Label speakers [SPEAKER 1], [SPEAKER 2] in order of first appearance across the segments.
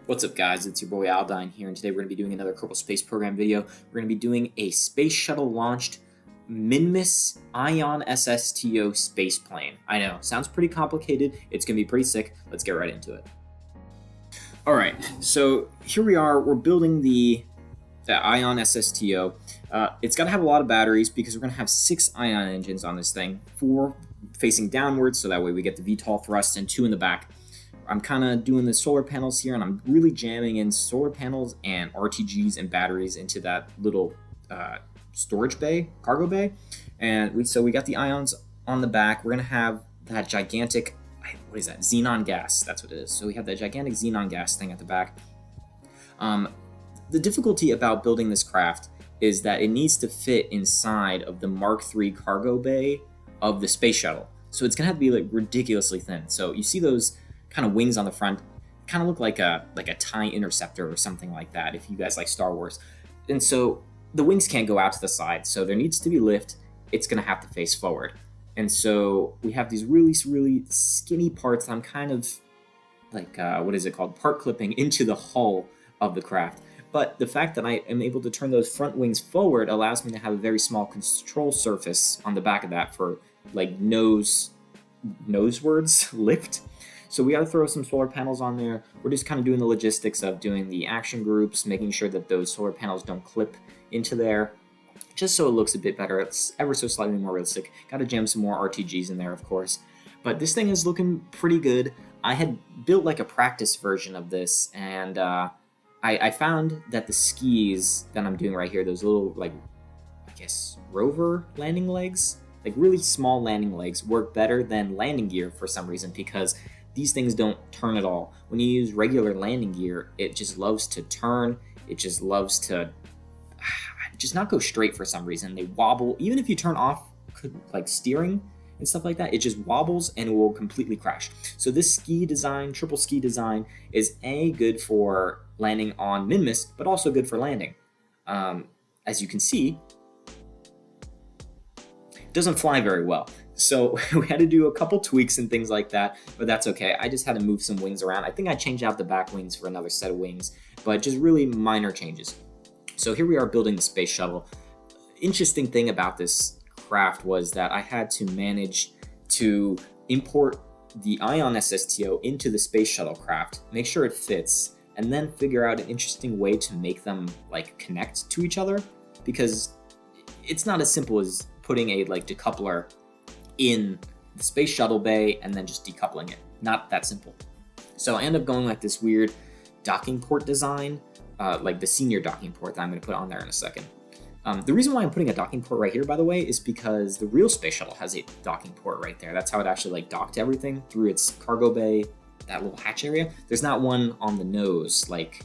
[SPEAKER 1] What's up guys, it's your boy Aldine here, and today we're going to be doing another Kerbal Space Program video. We're going to be doing a space shuttle launched Minmus Ion SSTO space plane. I know, sounds pretty complicated, it's going to be pretty sick, let's get right into it. Alright, so here we are, we're building the Ion SSTO. It's got to have a lot of batteries because we're going to have 6 ion engines on this thing, 4 facing downwards, so that way we get the Vtol thrust, and 2 in the back. I'm kind of doing the solar panels here, and I'm really jamming in solar panels and RTGs and batteries into that little storage bay, cargo bay. And so we got the ions on the back. We're going to have that gigantic, what is that, xenon gas, that's what it is. So we have that gigantic xenon gas thing at the back. The difficulty about building this craft is that it needs to fit inside of the Mark III cargo bay of the space shuttle. So it's going to have to be like ridiculously thin. So you see those kind of wings on the front, kind of look like a TIE interceptor or something like that if you guys like Star Wars. And so the wings can't go out to the side, so there needs to be lift. It's going to have to face forward. And so we have these really skinny parts that I'm kind of like, what is it called, part clipping into the hull of the craft. But the fact that I am able to turn those front wings forward allows me to have a very small control surface on the back of that for like nosewards lift. So we got to throw some solar panels on there. We're just kind of doing the logistics of doing the action groups, making sure that those solar panels don't clip into there, just so it looks a bit better. It's ever so slightly more realistic. Got to jam some more RTGs in there, of course. But this thing is looking pretty good. I had built like a practice version of this, and I found that the skis that I'm doing right here, those little, like, I guess, rover landing legs, like really small landing legs, work better than landing gear for some reason, because these things don't turn at all. When you use regular landing gear, it just loves to turn. It just loves to just not go straight for some reason. They wobble. Even if you turn off like steering and stuff like that, it just wobbles and it will completely crash. So this ski design, triple ski design, is good for landing on Minmus, but also good for landing. As you can see, it doesn't fly very well. So we had to do a couple tweaks and things like that, but that's okay. I just had to move some wings around. I think I changed out the back wings for another set of wings, but just really minor changes. So here we are building the space shuttle. Interesting thing about this craft was that I had to manage to import the Ion SSTO into the space shuttle craft, make sure it fits, and then figure out an interesting way to make them like connect to each other, because it's not as simple as putting a like decoupler in the space shuttle bay and then just decoupling it. Not that simple. So I end up going like this weird docking port design, like the senior docking port that I'm going to put on there in a second. The reason why I'm putting a docking port right here, by the way, is because the real space shuttle has a docking port right there. That's how it actually like docked everything through its cargo bay, that little hatch area. There's not one on the nose like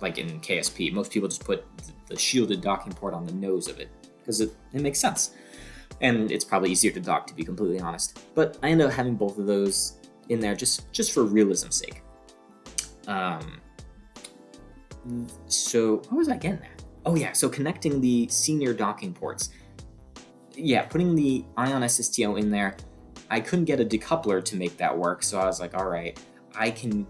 [SPEAKER 1] in KSP. Most people just put the shielded docking port on the nose of it because it makes sense. And it's probably easier to dock, to be completely honest. But I end up having both of those in there just for realism's sake. So what was I getting at? Oh yeah, so connecting the senior docking ports. Yeah, putting the Ion SSTO in there, I couldn't get a decoupler to make that work, so I was like, all right, I can.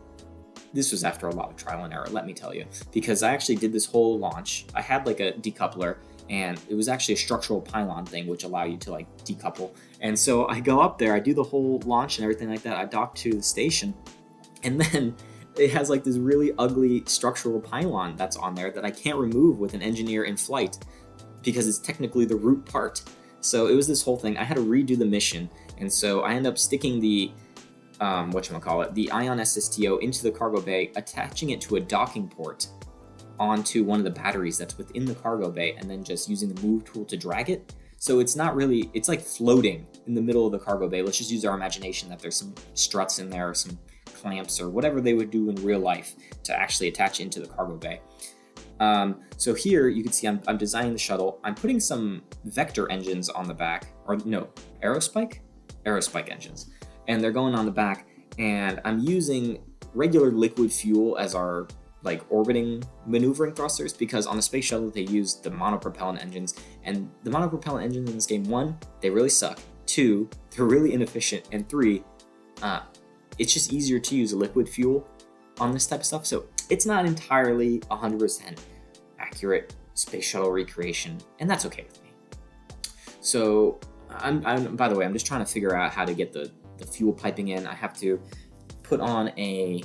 [SPEAKER 1] This was after a lot of trial and error, let me tell you, because I actually did this whole launch. I had like a decoupler, and it was actually a structural pylon thing which allow you to like decouple. And so I go up there, I do the whole launch and everything like that, I dock to the station, and then it has like this really ugly structural pylon that's on there that I can't remove with an engineer in flight because it's technically the root part. So it was this whole thing. I had to redo the mission, and so I end up sticking the the Ion SSTO into the cargo bay, attaching it to a docking port onto one of the batteries that's within the cargo bay, and then just using the move tool to drag it. So it's not really, it's like floating in the middle of the cargo bay. Let's just use our imagination that there's some struts in there, or some clamps, or whatever they would do in real life to actually attach into the cargo bay. So here you can see I'm designing the shuttle. I'm putting some vector engines on the back, or no, aerospike engines, and they're going on the back, and I'm using regular liquid fuel as our like orbiting maneuvering thrusters, because on the space shuttle they use the monopropellant engines, and the monopropellant engines in this game, 1, they really suck, 2, they're really inefficient, and 3, it's just easier to use liquid fuel on this type of stuff, so it's not entirely 100% accurate space shuttle recreation, and that's okay with me. So by the way, I'm just trying to figure out how to get the fuel piping in. I have to put on a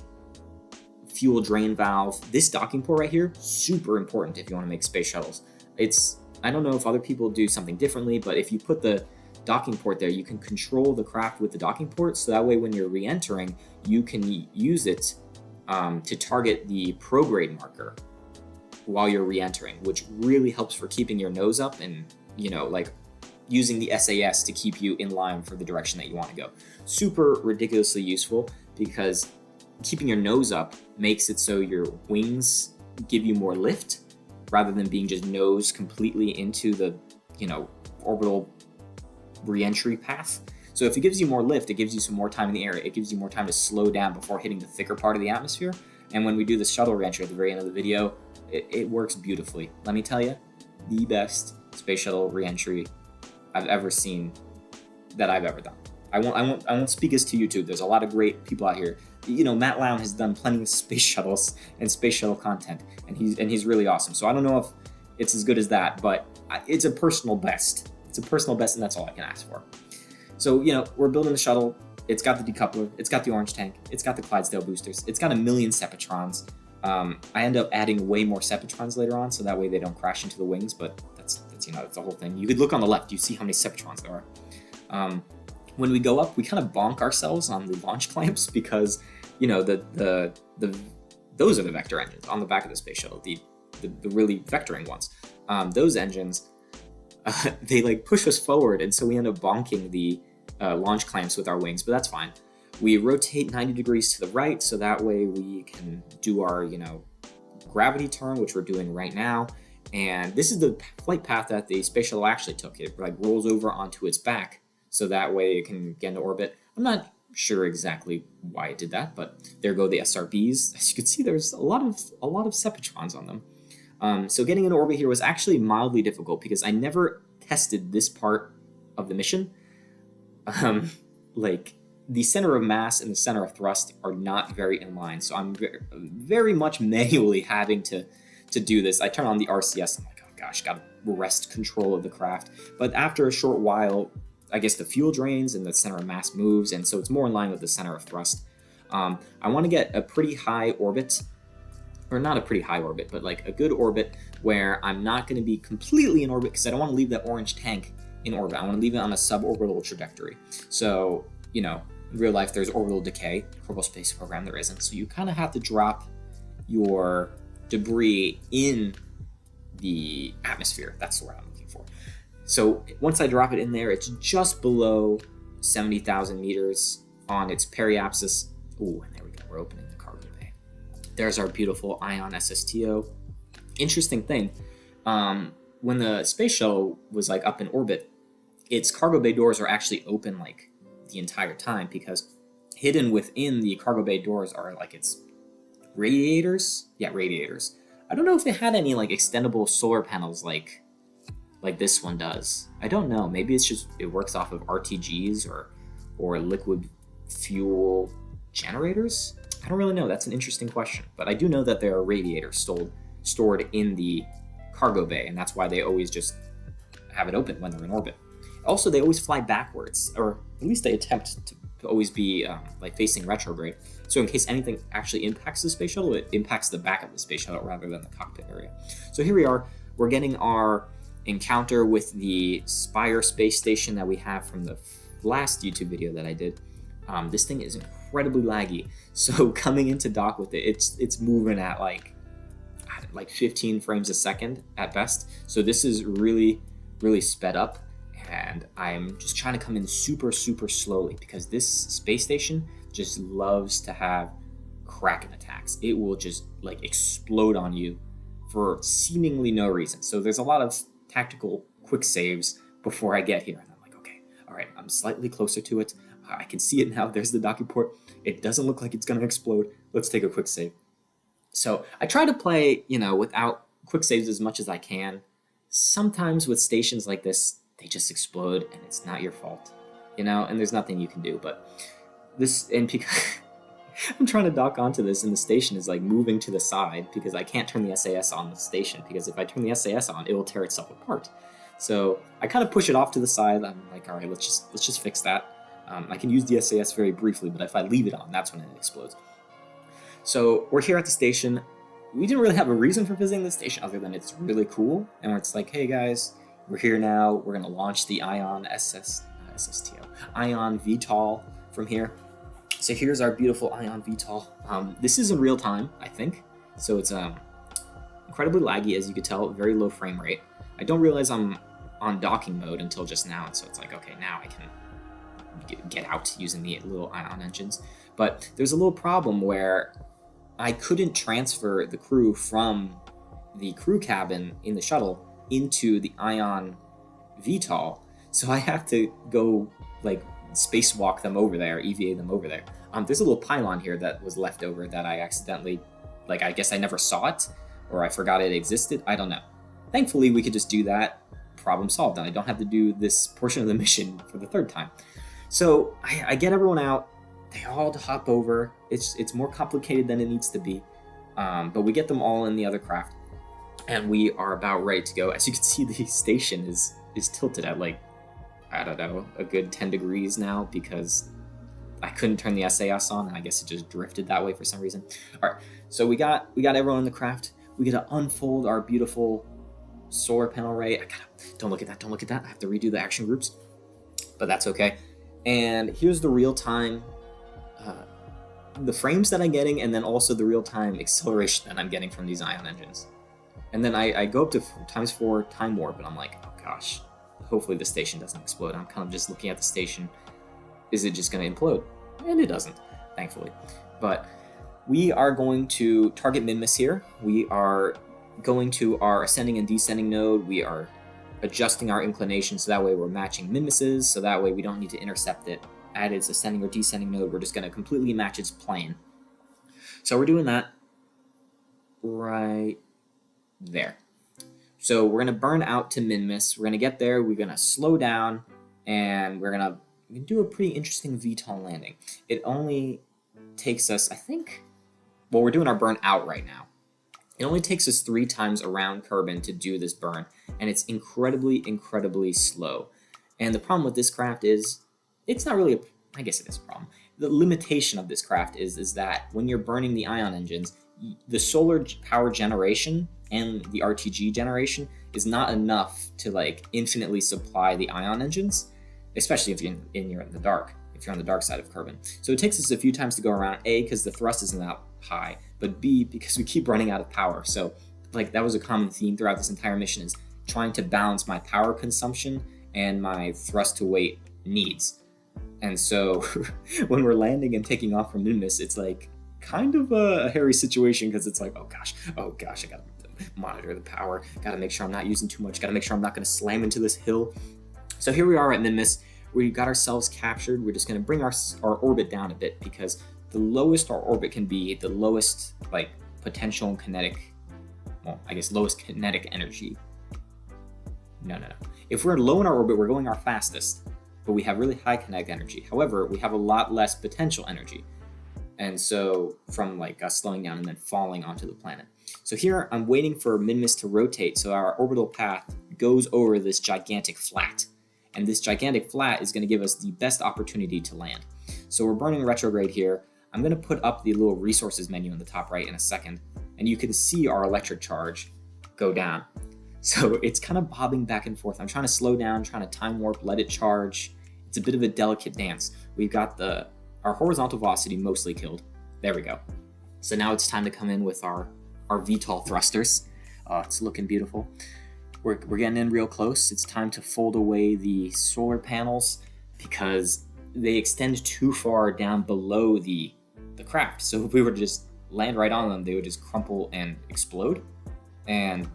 [SPEAKER 1] fuel drain valve. This docking port right here, super important if you want to make space shuttles. I don't know if other people do something differently, but if you put the docking port there, you can control the craft with the docking port, so that way when you're re-entering, you can use it to target the prograde marker while you're re-entering, which really helps for keeping your nose up and, you know, like using the SAS to keep you in line for the direction that you want to go. Super ridiculously useful, because keeping your nose up makes it so your wings give you more lift rather than being just nose completely into the, you know, orbital re-entry path. So if it gives you more lift, it gives you some more time in the air. It gives you more time to slow down before hitting the thicker part of the atmosphere. And when we do the shuttle re-entry at the very end of the video, it works beautifully. Let me tell you, the best space shuttle re-entry I've ever seen, that I've ever done. I won't speak as to YouTube. There's a lot of great people out here. You know, Matt Lown has done plenty of space shuttles and space shuttle content, and he's really awesome. So I don't know if it's as good as that, but it's a personal best. It's a personal best, and that's all I can ask for. So, you know, we're building the shuttle. It's got the decoupler. It's got the orange tank. It's got the Clydesdale boosters. It's got 1 million Sepatrons. I end up adding way more Sepatrons later on, so that way they don't crash into the wings. But that's you know, that's the whole thing. You could look on the left. You see how many Sepatrons there are. When we go up, we kind of bonk ourselves on the launch clamps because, you know, those are the vector engines on the back of the space shuttle, the really vectoring ones. Those engines, they like push us forward, and so we end up bonking the launch clamps with our wings, but that's fine. We rotate 90 degrees to the right, so that way we can do our, you know, gravity turn, which we're doing right now. And this is the flight path that the space shuttle actually took. It like rolls over onto its back, so that way it can get into orbit. I'm not sure exactly why it did that, but there go the SRBs. As you can see, there's a lot of Sepatrons on them. So getting into orbit here was actually mildly difficult because I never tested this part of the mission. Like the center of mass and the center of thrust are not very in line, so I'm very much manually having to do this. I turn on the RCS. I'm like, oh gosh, gotta wrest control of the craft. But after a short while, I guess the fuel drains and the center of mass moves, and so it's more in line with the center of thrust. I want to get a pretty high orbit, or not a pretty high orbit, but like a good orbit where I'm not going to be completely in orbit because I don't want to leave that orange tank in orbit. I want to leave it on a suborbital trajectory. So, you know, in real life, there's orbital decay. Kerbal Space Program, there isn't. So you kind of have to drop your debris in the atmosphere. That's the word I'm looking for. So once I drop it in there, it's just below 70,000 meters on its periapsis. Ooh, and there we go. We're opening the cargo bay. There's our beautiful Ion SSTO. Interesting thing, when the space shuttle was like up in orbit, its cargo bay doors are actually open like the entire time, because hidden within the cargo bay doors are like its radiators. Yeah, radiators. I don't know if they had any like extendable solar panels like this one does. I don't know. Maybe it's just it works off of RTGs or liquid fuel generators. I don't really know. That's an interesting question. But I do know that there are radiators stored in the cargo bay, and that's why they always just have it open when they're in orbit. Also, they always fly backwards, or at least they attempt to always be like facing retrograde. So in case anything actually impacts the space shuttle, it impacts the back of the space shuttle rather than the cockpit area. So here we are. We're getting our encounter with the Spire space station that we have from the last YouTube video that I did. This thing is incredibly laggy. So coming into dock with it, it's moving at like 15 frames a second at best. So this is really, really sped up. And I'm just trying to come in super, super slowly because this space station just loves to have Kraken attacks. It will just like explode on you for seemingly no reason. So there's a lot of tactical quick saves before I get here. And I'm like, okay, all right, I'm slightly closer to it. I can see it now. There's the docking port. It doesn't look like it's going to explode. Let's take a quick save. So I try to play, you know, without quick saves as much as I can. Sometimes with stations like this, they just explode and it's not your fault, you know, and there's nothing you can do. But this, and because I'm trying to dock onto this, and the station is like moving to the side because I can't turn the SAS on the station, because if I turn the SAS on, it will tear itself apart. So I kind of push it off to the side. I'm like, all right, let's just fix that. I can use the SAS very briefly, but if I leave it on, that's when it explodes. So we're here at the station. We didn't really have a reason for visiting the station other than it's really cool, and it's like, hey guys, we're here now. We're gonna launch the Ion Ion Vtol from here. So here's our beautiful Ion Vtol. This is in real time, I think. So it's incredibly laggy, as you could tell, very low frame rate. I don't realize I'm on docking mode until just now, and so it's like, okay, now I can get out using the little Ion engines. But there's a little problem where I couldn't transfer the crew from the crew cabin in the shuttle into the Ion Vtol, so I have to go like spacewalk them over there, EVA them over there. There's a little pylon here that was left over that I accidentally, like, I guess I never saw it, or I forgot it existed, I don't know. Thankfully, we could just do that, problem solved, and I don't have to do this portion of the mission for the third time. So I get everyone out, they all hop over. It's more complicated than it needs to be, but we get them all in the other craft, and we are about ready to go. As you can see, the station is tilted at like, I don't know, a good 10 degrees now because I couldn't turn the SAS on, and I guess it just drifted that way for some reason. All right, so we got everyone in the craft. We get to unfold our beautiful solar panel array. Don't look at that, don't look at that. I have to redo the action groups, but that's okay. And here's the real-time, the frames that I'm getting, and then also the real-time acceleration that I'm getting from these Ion engines. And then I go up to ×4 time warp, and I'm like, oh gosh, hopefully the station doesn't explode. I'm kind of just looking at the station. Is it just going to implode? And it doesn't, thankfully. But we are going to target Minmus here. We are going to our ascending and descending node. We are adjusting our inclination so that way we're matching Minmus's, so that way we don't need to intercept it at its ascending or descending node. We're just going to completely match its plane. So we're doing that right there. So we're going to burn out to Minmus. We're going to get there, we're going to slow down, and we're going to do a pretty interesting VTOL landing. It only takes us, I think, well, we're doing our burn out right now. It only takes us 3 times around Kerbin to do this burn, and it's incredibly, incredibly slow. And the problem with this craft is, it's not really I guess it is a problem. The limitation of this craft is that when you're burning the Ion engines, the solar power generation and the RTG generation is not enough to like infinitely supply the Ion engines, especially if you're in the dark, if you're on the dark side of Kerbin. So it takes us a few times to go around, A, because the thrust isn't that high, but B, because we keep running out of power. So like that was a common theme throughout this entire mission, is trying to balance my power consumption and my thrust to weight needs. And so when we're landing and taking off from Minmus, it's like kind of a hairy situation, because it's like, oh gosh, I gotta monitor the power, gotta make sure I'm not using too much, gotta make sure I'm not gonna slam into this hill. So here we are at Minmus. We got ourselves captured. We're just gonna bring our orbit down a bit, because the lowest our orbit can be, the lowest like potential kinetic, well, I guess lowest kinetic energy. No. If we're low in our orbit, we're going our fastest, but we have really high kinetic energy. However, we have a lot less potential energy. And so from like us slowing down and then falling onto the planet. So here I'm waiting for Minmus to rotate so our orbital path goes over this gigantic flat. And this gigantic flat is going to give us the best opportunity to land. So we're burning retrograde here. I'm going to put up the little resources menu in the top right in a second, and you can see our electric charge go down. So it's kind of bobbing back and forth. I'm trying to slow down, trying to time warp, let it charge. It's a bit of a delicate dance. We've got our horizontal velocity mostly killed. There we go. So now it's time to come in with our VTOL thrusters. It's looking beautiful. We're getting in real close. It's time to fold away the solar panels because they extend too far down below the craft. So if we were to just land right on them, they would just crumple and explode. And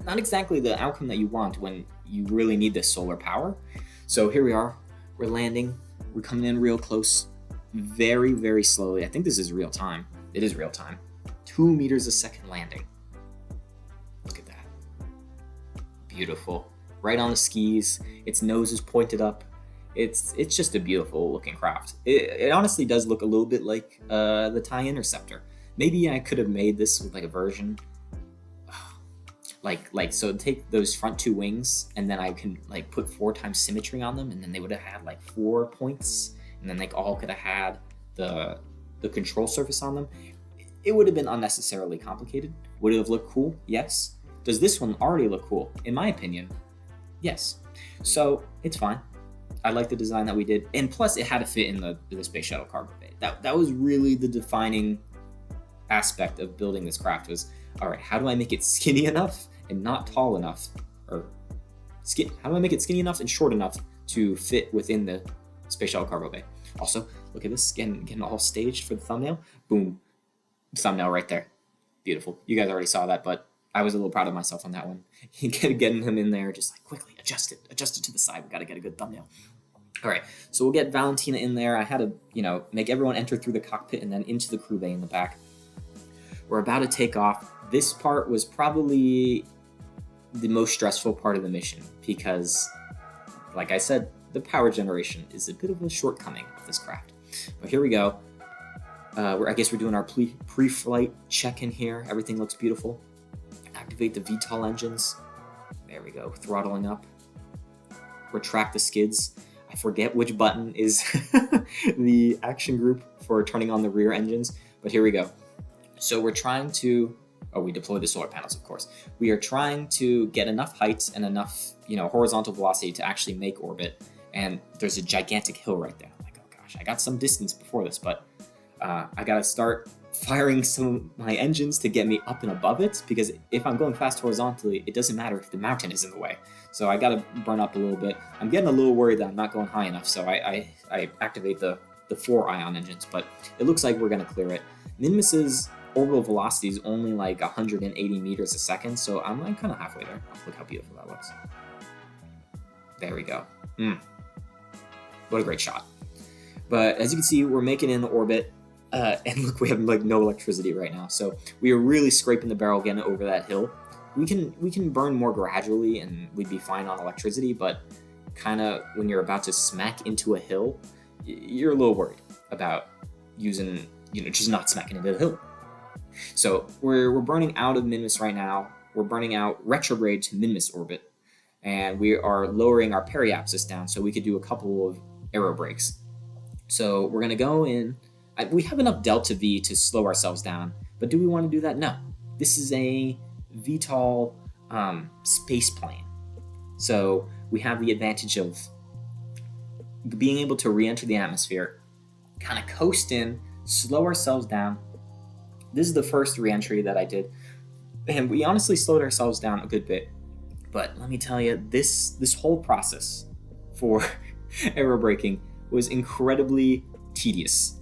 [SPEAKER 1] not exactly the outcome that you want when you really need this solar power. So here we are. We're landing. We're coming in real close. Very, very slowly. I think this is real time. It is real time. 2 meters a second landing. Look at that. Beautiful. Right on the skis. Its nose is pointed up. It's just a beautiful looking craft. It honestly does look a little bit like the TIE Interceptor. Maybe I could have made this with like a version like so take those front two wings and then I can like put 4 times symmetry on them, and then they would have had like 4 points, and then they all could have had the control surface on them. It would have been unnecessarily complicated. Would it have looked cool? Yes. Does this one already look cool? In my opinion, yes. So it's fine. I like the design that we did, and plus it had to fit in the space shuttle cargo bay. That was really the defining aspect of building this craft. Was, all right, how do I make it skinny enough and not tall enough, or how do I make it skinny enough and short enough to fit within the space shuttle cargo bay? Also, look at this, getting all staged for the thumbnail. Boom, thumbnail right there. Beautiful. You guys already saw that, but I was a little proud of myself on that one. Getting him in there, just like quickly adjust it to the side. We got to get a good thumbnail. All right, so we'll get Valentina in there. I had to, make everyone enter through the cockpit and then into the crew bay in the back. We're about to take off. This part was probably the most stressful part of the mission because, like I said, the power generation is a bit of a shortcoming of this craft. But here we go. I guess we're doing our pre-flight check-in here. Everything looks beautiful. Activate the Vtol engines. There we go, throttling up. Retract the skids. I forget which button is the action group for turning on the rear engines, but here we go. So we're trying to, we deploy the solar panels, of course. We are trying to get enough height and enough, horizontal velocity to actually make orbit. And there's a gigantic hill right there. I'm like, oh gosh, I got some distance before this, but I gotta start firing some of my engines to get me up and above it, because if I'm going fast horizontally, it doesn't matter if the mountain is in the way. So I gotta burn up a little bit. I'm getting a little worried that I'm not going high enough, so I activate the 4 ion engines, but it looks like we're gonna clear it. Minmus's orbital velocity is only like 180 meters a second, so I'm like kind of halfway there. Oh, look how beautiful that looks. There we go. What a great shot. But as you can see, we're making it in the orbit. And look, we have like no electricity right now, so we are really scraping the barrel again over that hill. We can burn more gradually, and we'd be fine on electricity. But kind of when you're about to smack into a hill, you're a little worried about using, just not smacking into the hill. So we're burning out of Minmus right now. We're burning out retrograde to Minmus orbit, and we are lowering our periapsis down so we could do a couple of aero brakes. So we're gonna go in. We have enough delta V to slow ourselves down, but do we want to do that? No. This is a Vtol space plane. So we have the advantage of being able to re-enter the atmosphere, kind of coast in, slow ourselves down. This is the first re-entry that I did, and we honestly slowed ourselves down a good bit. But let me tell you, this whole process for aerobraking was incredibly tedious.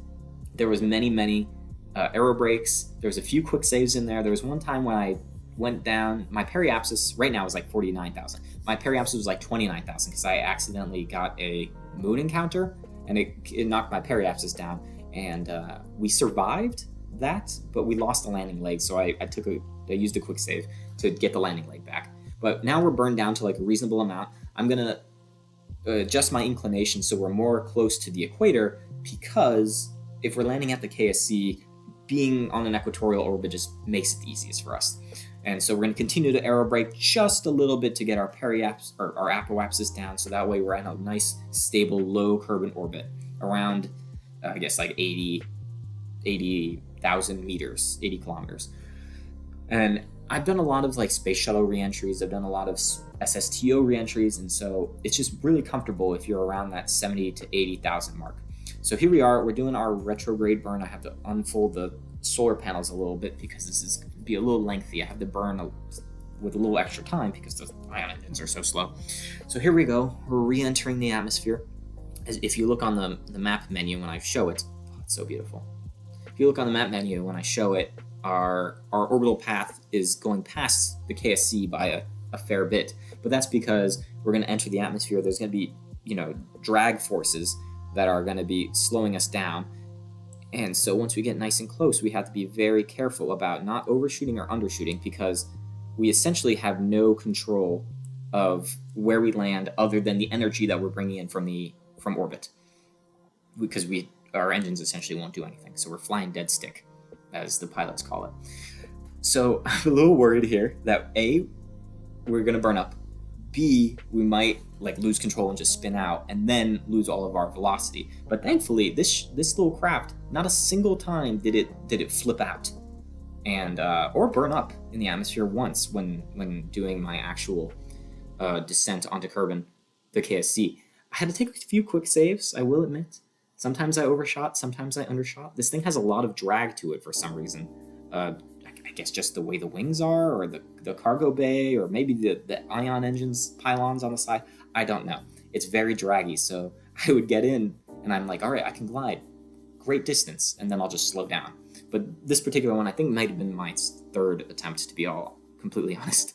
[SPEAKER 1] There was many aero brakes. There was a few quick saves in there. There was one time when I went down, my periapsis right now is like 49,000. My periapsis was like 29,000 because I accidentally got a moon encounter, and it knocked my periapsis down. And we survived that, but we lost the landing leg. So I used a quick save to get the landing leg back. But now we're burned down to like a reasonable amount. I'm gonna adjust my inclination so we're more close to the equator, because if we're landing at the KSC, being on an equatorial orbit just makes it the easiest for us. And so we're going to continue to aerobrake just a little bit to get our periapsis or our apoapsis down, so that way we're in a nice, stable, low Kerbin orbit around, I guess, like 80,000 meters, 80 kilometers. And I've done a lot of like space shuttle reentries. I've done a lot of SSTO reentries, and so it's just really comfortable if you're around that 70 to 80,000 mark. So here we are, we're doing our retrograde burn. I have to unfold the solar panels a little bit because this is going to be a little lengthy. I have to burn with a little extra time because the ion engines are so slow. So here we go, we're re-entering the atmosphere. If you look on the map menu when I show it, oh, it's so beautiful. If you look on the map menu when I show it, our orbital path is going past the KSC by a fair bit, but that's because we're going to enter the atmosphere. There's going to be, drag forces that are going to be slowing us down. And so once we get nice and close, we have to be very careful about not overshooting or undershooting, because we essentially have no control of where we land other than the energy that we're bringing in from the from orbit, because our engines essentially won't do anything. So we're flying dead stick, as the pilots call it. So I'm a little worried here that A, we're gonna burn up, B, we might like lose control and just spin out and then lose all of our velocity. But thankfully, this little craft, not a single time did it flip out and or burn up in the atmosphere once when doing my actual descent onto Kerbin, the KSC. I had to take a few quick saves, I will admit. Sometimes I overshot, sometimes I undershot. This thing has a lot of drag to it for some reason. I guess just the way the wings are, or the cargo bay, or maybe the ion engines, pylons on the side. I don't know. It's very draggy, so I would get in, and I'm like, all right, I can glide. Great distance, and then I'll just slow down. But this particular one, I think, might have been my third attempt, to be all completely honest,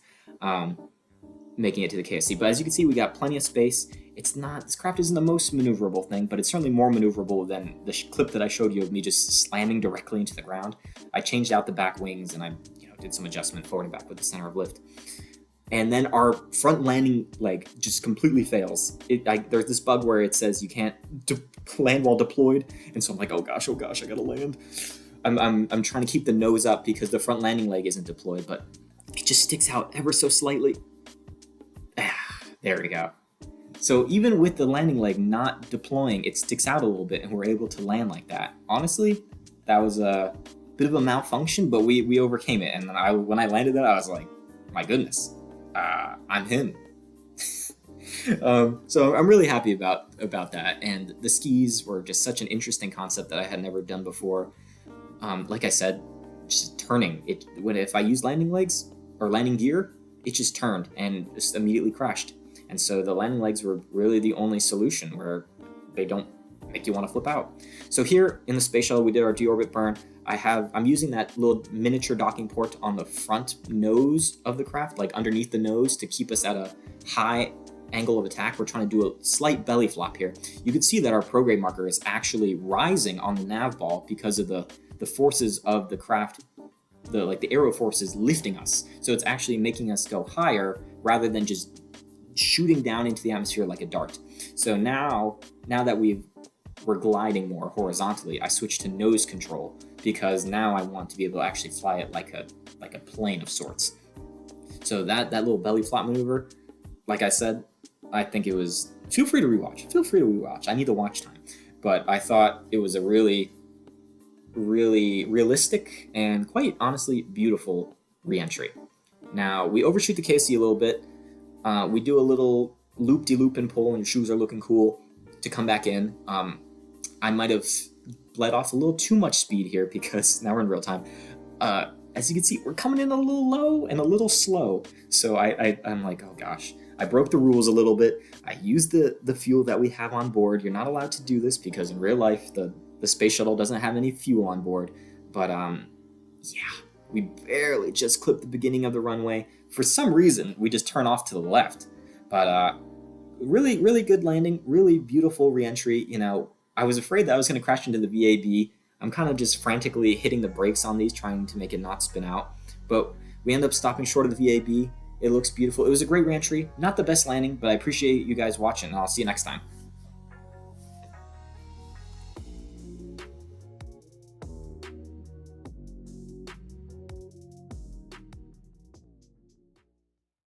[SPEAKER 1] making it to the KSC. But as you can see, we got plenty of space. This craft isn't the most maneuverable thing, but it's certainly more maneuverable than the clip that I showed you of me just slamming directly into the ground. I changed out the back wings, and I did some adjustment forward and back with the center of lift. And then our front landing leg just completely fails. There's this bug where it says you can't land while deployed, and so I'm like, oh gosh, I gotta land. I'm trying to keep the nose up because the front landing leg isn't deployed, but it just sticks out ever so slightly. There we go. So even with the landing leg not deploying, it sticks out a little bit, and we're able to land like that. Honestly, that was a bit of a malfunction, but we overcame it. And then when I landed that, I was like, my goodness, I'm him. So I'm really happy about that. And the skis were just such an interesting concept that I had never done before. Like I said, just turning it. If I use landing legs or landing gear, it just turned and just immediately crashed. And so the landing legs were really the only solution, where they don't make you want to flip out. So here in the space shuttle, we did our deorbit burn. I'm using that little miniature docking port on the front nose of the craft, like underneath the nose, to keep us at a high angle of attack. We're trying to do a slight belly flop here. You can see that our prograde marker is actually rising on the nav ball because of the forces of the craft, the aero forces lifting us. So it's actually making us go higher rather than just shooting down into the atmosphere like a dart. So now that we're gliding more horizontally, I switched to nose control because now I want to be able to actually fly it like a plane of sorts. So that little belly flop maneuver, like I said, I think it was. Feel free to rewatch. I need the watch time, but I thought it was a really, really realistic and quite honestly beautiful re-entry. Now we overshoot the KC a little bit. We do a little loop-de-loop and pull, and your shoes are looking cool to come back in. I might have let off a little too much speed here because now we're in real time. As you can see, we're coming in a little low and a little slow. So I'm like, oh gosh. I broke the rules a little bit. I used the fuel that we have on board. You're not allowed to do this because in real life, the space shuttle doesn't have any fuel on board. But yeah, we barely just clipped the beginning of the runway. For some reason, we just turn off to the left. But really, really good landing, really beautiful re-entry. I was afraid that I was going to crash into the VAB. I'm kind of just frantically hitting the brakes on these, trying to make it not spin out. But we end up stopping short of the VAB. It looks beautiful. It was a great re-entry. Not the best landing, but I appreciate you guys watching, and I'll see you next time.